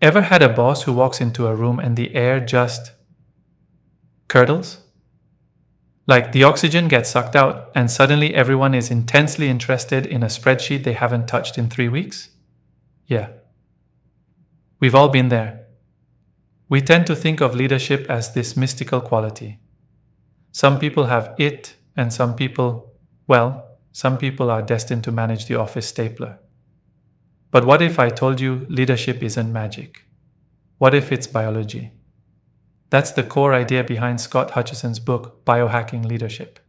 Ever had a boss who walks into a room and the air just curdles? Like the oxygen gets sucked out and suddenly everyone is intensely interested in a spreadsheet they haven't touched in 3 weeks? Yeah. We've all been there. We tend to think of leadership as this mystical quality. Some people have it, and some people are destined to manage the office stapler. But what if I told you leadership isn't magic? What if it's biology? That's the core idea behind Scott Hutcheson's book, Biohacking Leadership.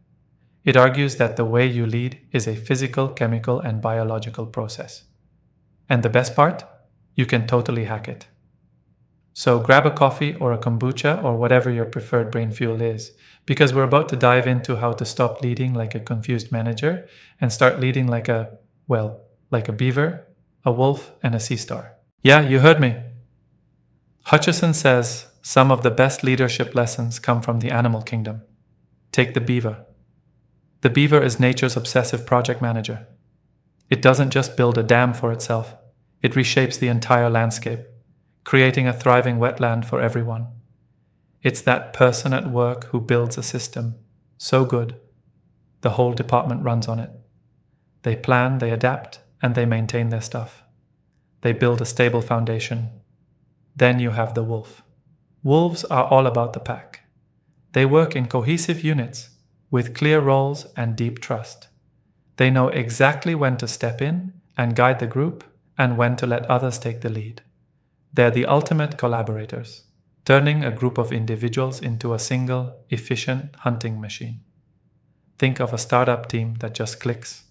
It argues that the way you lead is a physical, chemical, and biological process. And the best part? You can totally hack it. So grab a coffee or a kombucha or whatever your preferred brain fuel is, because we're about to dive into how to stop leading like a confused manager and start leading like a beaver, a wolf, and a sea star. Yeah, you heard me. Hutcheson says some of the best leadership lessons come from the animal kingdom. Take the beaver. The beaver is nature's obsessive project manager. It doesn't just build a dam for itself, it reshapes the entire landscape, creating a thriving wetland for everyone. It's that person at work who builds a system so good, the whole department runs on it. They plan, they adapt, and they maintain their stuff. They build a stable foundation. Then you have the wolf. Wolves are all about the pack. They work in cohesive units with clear roles and deep trust. They know exactly when to step in and guide the group and when to let others take the lead. They're the ultimate collaborators, turning a group of individuals into a single, efficient hunting machine. Think of a startup team that just clicks,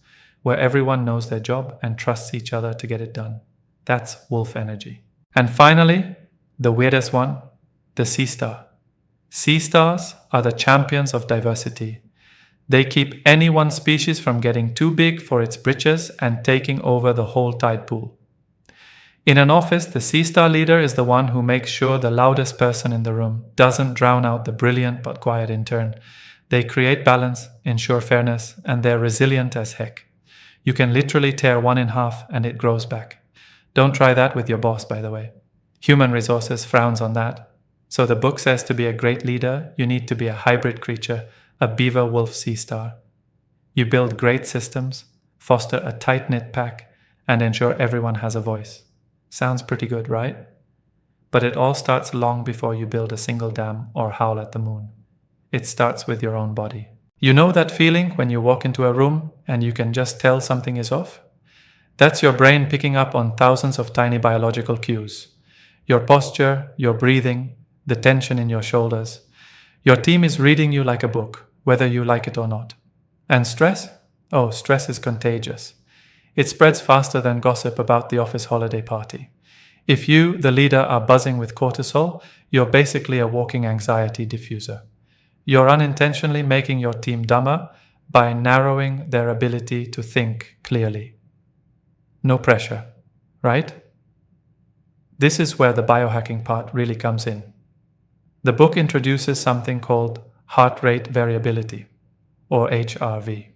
where everyone knows their job and trusts each other to get it done. That's wolf energy. And finally, the weirdest one, the sea star. Sea stars are the champions of diversity. They keep any one species from getting too big for its britches and taking over the whole tide pool. In an office, the sea star leader is the one who makes sure the loudest person in the room doesn't drown out the brilliant but quiet intern. They create balance, ensure fairness, and they're resilient as heck. You can literally tear one in half and it grows back. Don't try that with your boss, by the way. Human resources frowns on that. So the book says to be a great leader, you need to be a hybrid creature, a beaver-wolf sea star. You build great systems, foster a tight-knit pack, and ensure everyone has a voice. Sounds pretty good, right? But it all starts long before you build a single dam or howl at the moon. It starts with your own body. You know that feeling when you walk into a room and you can just tell something is off? That's your brain picking up on thousands of tiny biological cues. Your posture, your breathing, the tension in your shoulders. Your team is reading you like a book, whether you like it or not. And stress? Oh, stress is contagious. It spreads faster than gossip about the office holiday party. If you, the leader, are buzzing with cortisol, you're basically a walking anxiety diffuser. You're unintentionally making your team dumber by narrowing their ability to think clearly. No pressure, right? This is where the biohacking part really comes in. The book introduces something called heart rate variability, or HRV.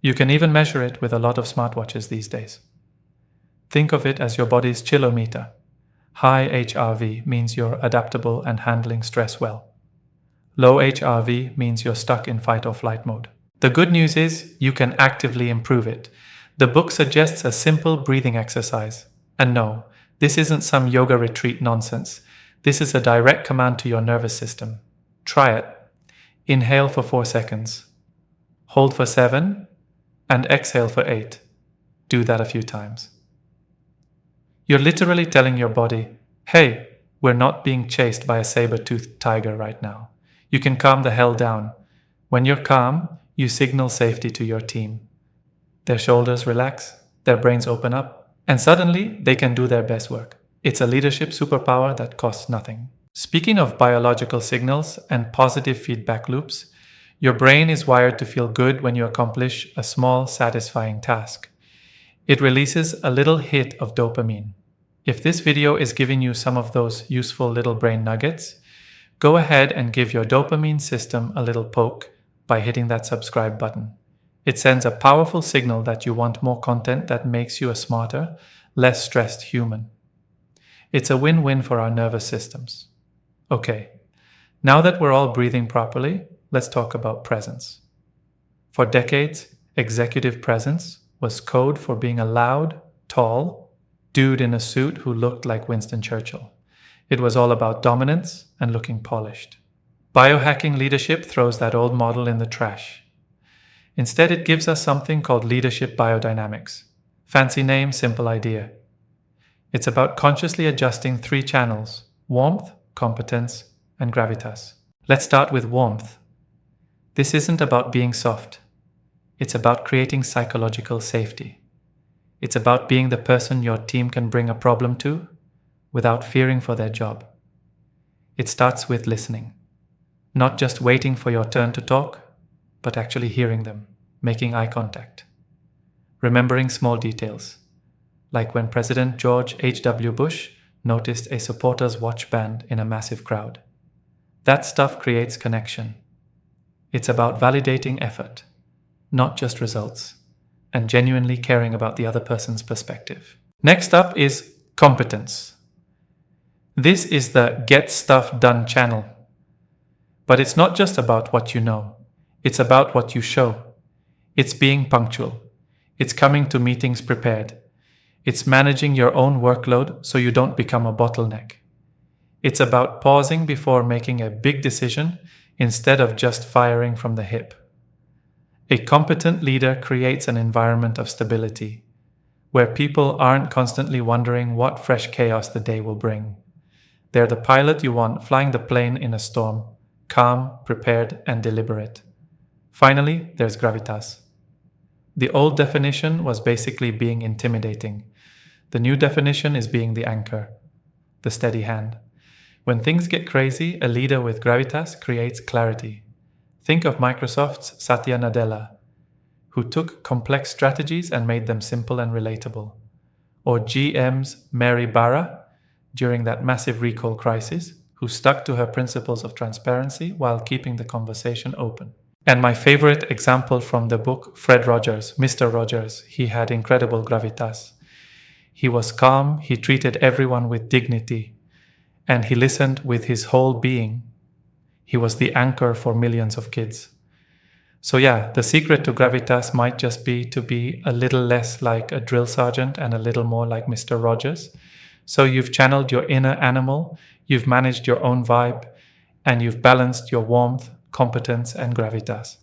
You can even measure it with a lot of smartwatches these days. Think of it as your body's chillometer. High HRV means you're adaptable and handling stress well. Low HRV means you're stuck in fight or flight mode. The good news is you can actively improve it. The book suggests a simple breathing exercise. And no, this isn't some yoga retreat nonsense. This is a direct command to your nervous system. Try it. Inhale for 4 seconds. Hold for 7. And exhale for 8. Do that a few times. You're literally telling your body, hey, we're not being chased by a saber-toothed tiger right now. You can calm the hell down. When you're calm, you signal safety to your team. Their shoulders relax, their brains open up, and suddenly they can do their best work. It's a leadership superpower that costs nothing. Speaking of biological signals and positive feedback loops, your brain is wired to feel good when you accomplish a small, satisfying task. It releases a little hit of dopamine. If this video is giving you some of those useful little brain nuggets, go ahead and give your dopamine system a little poke by hitting that subscribe button. It sends a powerful signal that you want more content that makes you a smarter, less stressed human. It's a win-win for our nervous systems. Okay, now that we're all breathing properly, let's talk about presence. For decades, executive presence was code for being a loud, tall dude in a suit who looked like Winston Churchill. It was all about dominance and looking polished. Biohacking leadership throws that old model in the trash. Instead, it gives us something called leadership biodynamics. Fancy name, simple idea. It's about consciously adjusting 3 channels: warmth, competence, and gravitas. Let's start with warmth. This isn't about being soft. It's about creating psychological safety. It's about being the person your team can bring a problem to without fearing for their job. It starts with listening. Not just waiting for your turn to talk, but actually hearing them, making eye contact. Remembering small details, like when President George H.W. Bush noticed a supporter's watch band in a massive crowd. That stuff creates connection. It's about validating effort, not just results, and genuinely caring about the other person's perspective. Next up is competence. This is the get stuff done channel. But it's not just about what you know. It's about what you show. It's being punctual. It's coming to meetings prepared. It's managing your own workload so you don't become a bottleneck. It's about pausing before making a big decision instead of just firing from the hip. A competent leader creates an environment of stability, where people aren't constantly wondering what fresh chaos the day will bring. They're the pilot you want flying the plane in a storm, calm, prepared, and deliberate. Finally, there's gravitas. The old definition was basically being intimidating. The new definition is being the anchor, the steady hand. When things get crazy, a leader with gravitas creates clarity. Think of Microsoft's Satya Nadella, who took complex strategies and made them simple and relatable. Or GM's Mary Barra, during that massive recall crisis, who stuck to her principles of transparency while keeping the conversation open. And my favorite example from the book, Fred Rogers, Mr. Rogers, he had incredible gravitas. He was calm, he treated everyone with dignity, and he listened with his whole being. He was the anchor for millions of kids. So yeah, the secret to gravitas might just be to be a little less like a drill sergeant and a little more like Mr. Rogers. So you've channeled your inner animal, you've managed your own vibe, and you've balanced your warmth, competence, and gravitas.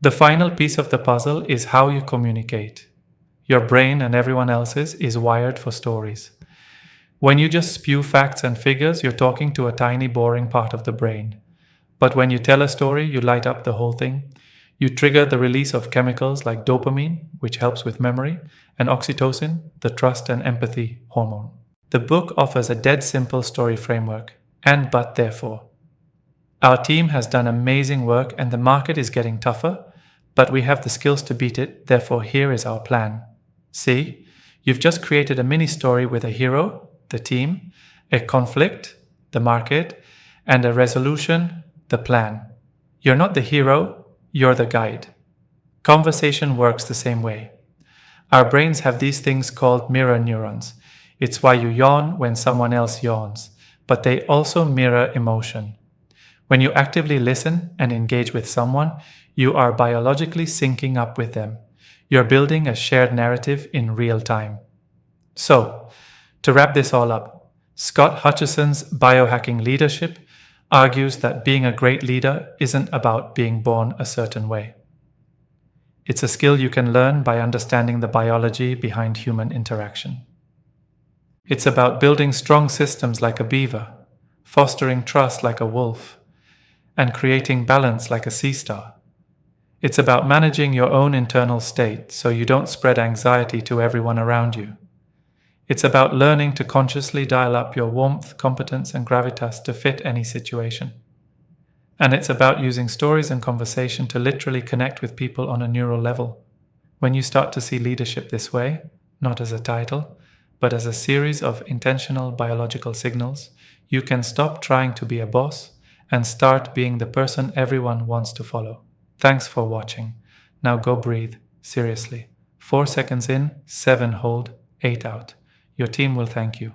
The final piece of the puzzle is how you communicate. Your brain and everyone else's is wired for stories. When you just spew facts and figures, you're talking to a tiny, boring part of the brain. But when you tell a story, you light up the whole thing. You trigger the release of chemicals like dopamine, which helps with memory, and oxytocin, the trust and empathy hormone. The book offers a dead simple story framework, and but therefore. Our team has done amazing work and the market is getting tougher, but we have the skills to beat it, therefore here is our plan. See, you've just created a mini story with a hero, the team, a conflict, the market, and a resolution, the plan. You're not the hero, you're the guide. Conversation works the same way. Our brains have these things called mirror neurons. It's why you yawn when someone else yawns, but they also mirror emotion. When you actively listen and engage with someone, you are biologically syncing up with them. You're building a shared narrative in real time. So, to wrap this all up, Scott Hutcheson's Biohacking Leadership argues that being a great leader isn't about being born a certain way. It's a skill you can learn by understanding the biology behind human interaction. It's about building strong systems like a beaver, fostering trust like a wolf, and creating balance like a sea star. It's about managing your own internal state so you don't spread anxiety to everyone around you. It's about learning to consciously dial up your warmth, competence, and gravitas to fit any situation. And it's about using stories and conversation to literally connect with people on a neural level. When you start to see leadership this way, not as a title, but as a series of intentional biological signals, you can stop trying to be a boss and start being the person everyone wants to follow. Thanks for watching. Now go breathe, seriously. 4 seconds in, 7 hold, 8 out. Your team will thank you.